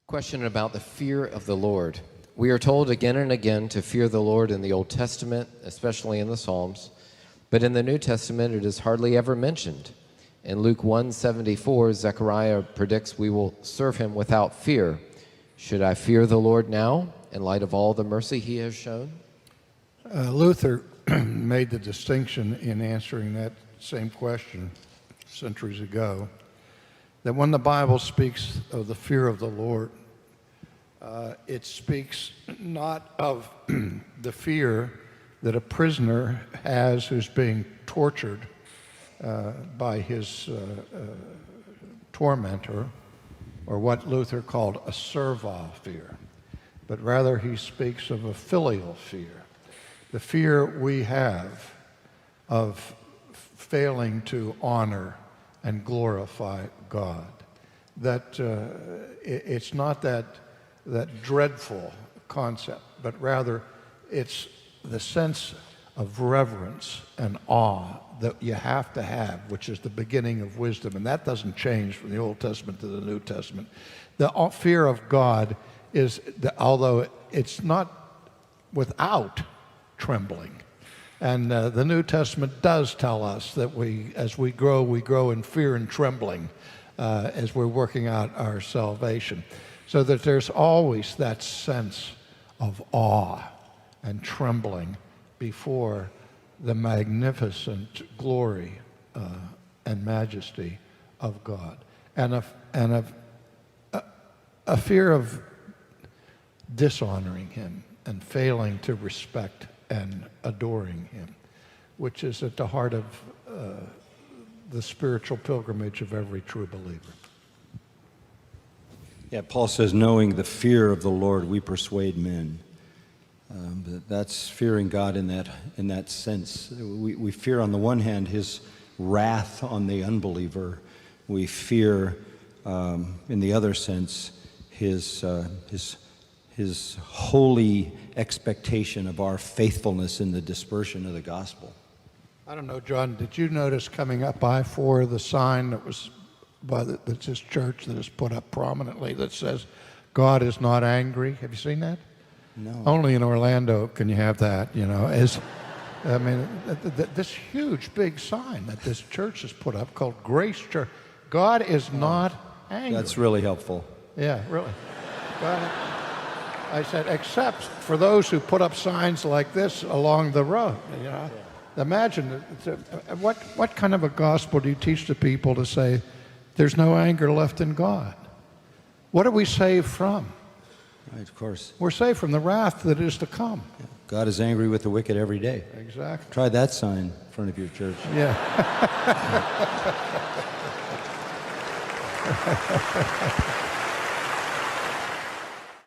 Question about the fear of the Lord. We are told again and again to fear the Lord in the Old Testament, especially in the Psalms, but in the New Testament it is hardly ever mentioned. In Luke 1:74, Zechariah predicts we will serve him without fear. Should I fear the Lord now in light of all the mercy he has shown? Luther made the distinction in answering that same question centuries ago, that when the Bible speaks of the fear of the Lord, it speaks not of the fear that a prisoner has who's being tortured by his tormentor, or what Luther called a servile fear, but rather he speaks of a filial fear, the fear we have of failing to honor and glorify God. That it's not that dreadful concept, but rather it's the sense of reverence and awe that you have to have, which is the beginning of wisdom. And that doesn't change from the Old Testament to the New Testament. The fear of God is, although it's not without trembling. And the New Testament does tell us that as we grow in fear and trembling as we're working out our salvation. So that there's always that sense of awe and trembling before the magnificent glory and majesty of God. And a fear of dishonoring him and failing to respect and adoring him, which is at the heart of the spiritual pilgrimage of every true believer. Yeah, Paul says, knowing the fear of the Lord, we persuade men. That's fearing God in that sense. We fear, on the one hand, his wrath on the unbeliever. We fear, in the other sense, his holy expectation of our faithfulness in the dispersion of the gospel. I don't know, John, did you notice coming up I-4 the sign that was that's this church that is put up prominently that says, God is not angry? Have you seen that? No. Only in Orlando can you have that, you know. This huge big sign that this church has put up called Grace Church. God is not angry. That's really helpful. Yeah, really. God, I said, except for those who put up signs like this along the road, you know. Yeah. Imagine, what kind of a gospel do you teach the people to say, there's no anger left in God? What are we saved from? Right, of course. We're saved from the wrath that is to come. Yeah. God is angry with the wicked every day. Exactly. Try that sign in front of your church. Yeah.